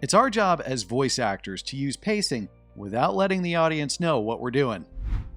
It's our job as voice actors to use pacing without letting the audience know what we're doing.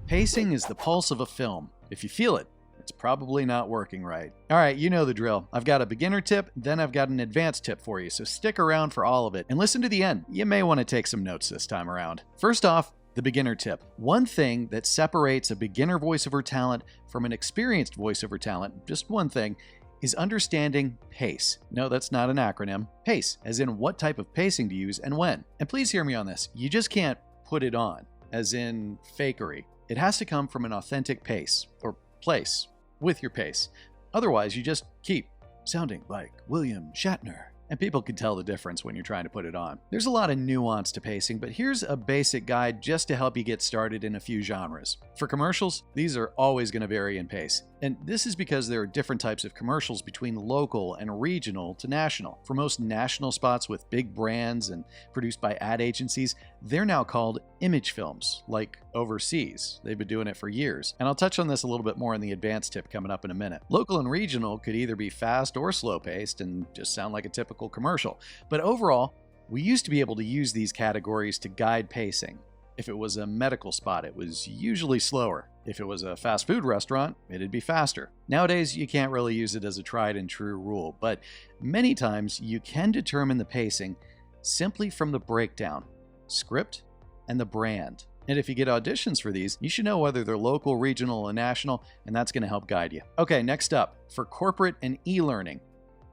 Pacing is the pulse of a film. If you feel it, it's probably not working right. All right, you know the drill. I've got a beginner tip, then I've got an advanced tip for you, so stick around for all of it and listen to the end. You may want to take some notes this time around. First off, the beginner tip. One thing that separates a beginner voiceover talent from an experienced voiceover talent, just one thing, is understanding pace. No, that's not an acronym. Pace, as in what type of pacing to use and when. And please hear me on this. You just can't put it on, as in fakery. It has to come from an authentic pace, or place, with your pace. Otherwise, you just keep sounding like William Shatner. And people can tell the difference when you're trying to put it on. There's a lot of nuance to pacing, but here's a basic guide just to help you get started in a few genres. For commercials, these are always going to vary in pace. And this is because there are different types of commercials between local and regional to national. For most national spots with big brands and produced by ad agencies, they're now called image films, like overseas. They've been doing it for years. And I'll touch on this a little bit more in the advanced tip coming up in a minute. Local and regional could either be fast or slow paced and just sound like a typical commercial. But overall, we used to be able to use these categories to guide pacing. If it was a medical spot, it was usually slower. If it was a fast food restaurant, it'd be faster. Nowadays, you can't really use it as a tried and true rule, but many times you can determine the pacing simply from the breakdown, script, and the brand. And if you get auditions for these, you should know whether they're local, regional, and national, and that's going to help guide you. Okay, next up, for corporate and e-learning.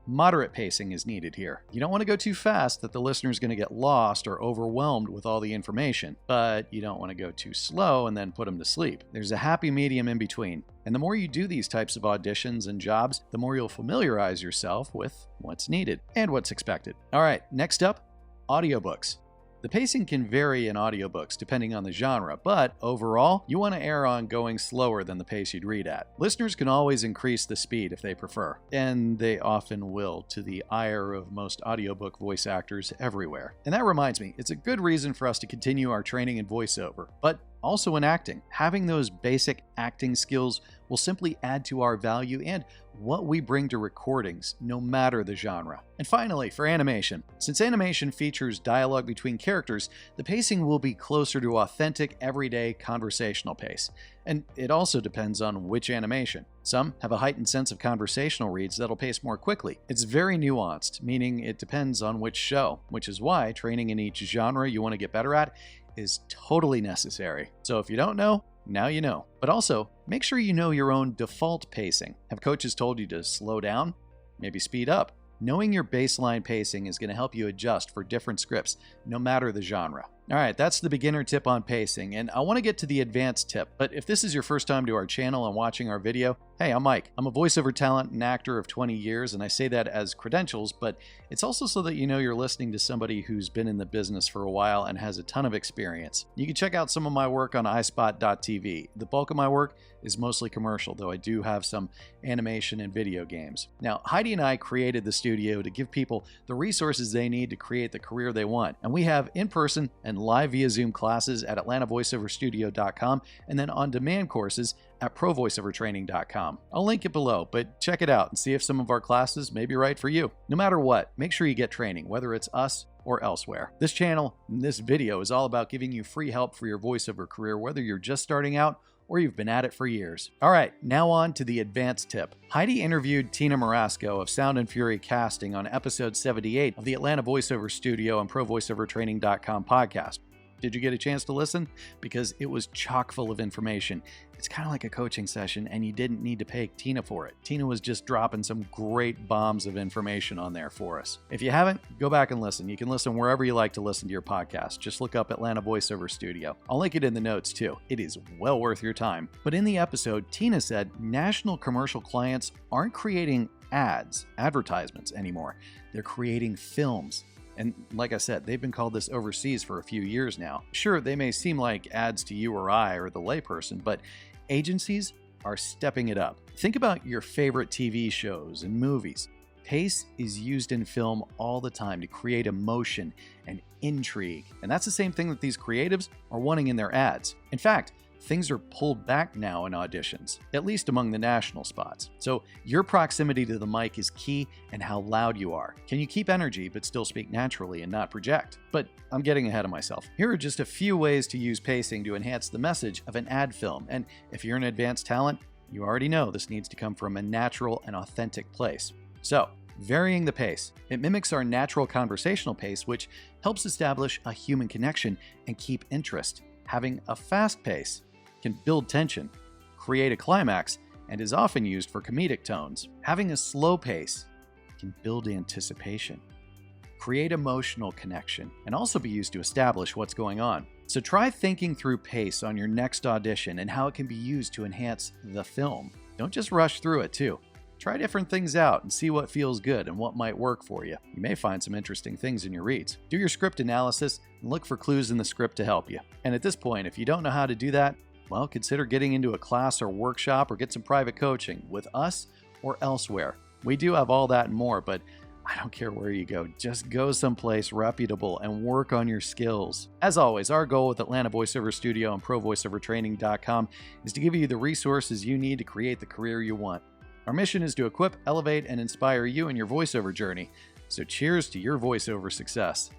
Moderate pacing is needed here. You don't want to go too fast that the listener is going to get lost or overwhelmed with all the information, but you don't want to go too slow and then put them to sleep. There's a happy medium in between. And the more you do these types of auditions and jobs, the more you'll familiarize yourself with what's needed and what's expected. All right, next up, audiobooks. The pacing can vary in audiobooks depending on the genre, but overall, you want to err on going slower than the pace you'd read at. Listeners can always increase the speed if they prefer, and they often will, to the ire of most audiobook voice actors everywhere. And that reminds me, it's a good reason for us to continue our training in voiceover, but also in acting. Having those basic acting skills will simply add to our value and what we bring to recordings, no matter the genre. And finally, for animation. Since animation features dialogue between characters, the pacing will be closer to authentic, everyday conversational pace. And it also depends on which animation. Some have a heightened sense of conversational reads that'll pace more quickly. It's very nuanced, meaning it depends on which show, which is why training in each genre you want to get better at is totally necessary. So if you don't know, now you know. But also, make sure you know your own default pacing. Have coaches told you to slow down? Maybe speed up. Knowing your baseline pacing is going to help you adjust for different scripts, no matter the genre. All right, that's the beginner tip on pacing, and I want to get to the advanced tip. But if this is your first time to our channel and watching our video, hey, I'm Mike. I'm a voiceover talent and actor of 20 years, and I say that as credentials, but it's also so that you know you're listening to somebody who's been in the business for a while and has a ton of experience. You can check out some of my work on iSpot.tv. The bulk of my work is mostly commercial, though I do have some animation and video games. Now, Heidi and I created the studio to give people the resources they need to create the career they want, and we have in-person and live via Zoom classes at atlantavoiceoverstudio.com and then on-demand courses at provoiceovertraining.com. I'll link it below, but check it out and see if some of our classes may be right for you. No matter what, make sure you get training, whether it's us or elsewhere. This channel and this video is all about giving you free help for your voiceover career, whether you're just starting out or you've been at it for years. All right, now on to the advanced tip. Heidi interviewed Tina Marasco of Sound and Fury Casting on episode 78 of the Atlanta Voiceover Studio and ProVoiceOverTraining.com podcast. Did you get a chance to listen? Because it was chock full of information. It's kind of like a coaching session, and you didn't need to pay Tina for it. Tina was just dropping some great bombs of information on there for us. If you haven't, go back and listen. You can listen wherever you like to listen to your podcast. Just look up Atlanta Voiceover Studio. I'll link it in the notes too. It is well worth your time. But in the episode, Tina said national commercial clients aren't creating advertisements anymore. They're creating films. And like I said, they've been called this overseas for a few years now. Sure, they may seem like ads to you or I or the layperson, but agencies are stepping it up. Think about your favorite TV shows and movies. Pace is used in film all the time to create emotion and intrigue. And that's the same thing that these creatives are wanting in their ads. In fact, things are pulled back now in auditions, at least among the national spots. So your proximity to the mic is key, and how loud you are. Can you keep energy but still speak naturally and not project? But I'm getting ahead of myself. Here are just a few ways to use pacing to enhance the message of an ad film. And if you're an advanced talent, you already know this needs to come from a natural and authentic place. So, varying the pace. It mimics our natural conversational pace, which helps establish a human connection and keep interest. Having a fast pace can build tension, create a climax, and is often used for comedic tones. Having a slow pace can build anticipation, create emotional connection, and also be used to establish what's going on. So try thinking through pace on your next audition and how it can be used to enhance the film. Don't just rush through it too. Try different things out and see what feels good and what might work for you. You may find some interesting things in your reads. Do your script analysis and look for clues in the script to help you. And at this point, if you don't know how to do that, well, consider getting into a class or workshop or get some private coaching with us or elsewhere. We do have all that and more, but I don't care where you go. Just go someplace reputable and work on your skills. As always, our goal with Atlanta Voiceover Studio and ProVoiceOverTraining.com is to give you the resources you need to create the career you want. Our mission is to equip, elevate, and inspire you in your voiceover journey. So cheers to your voiceover success.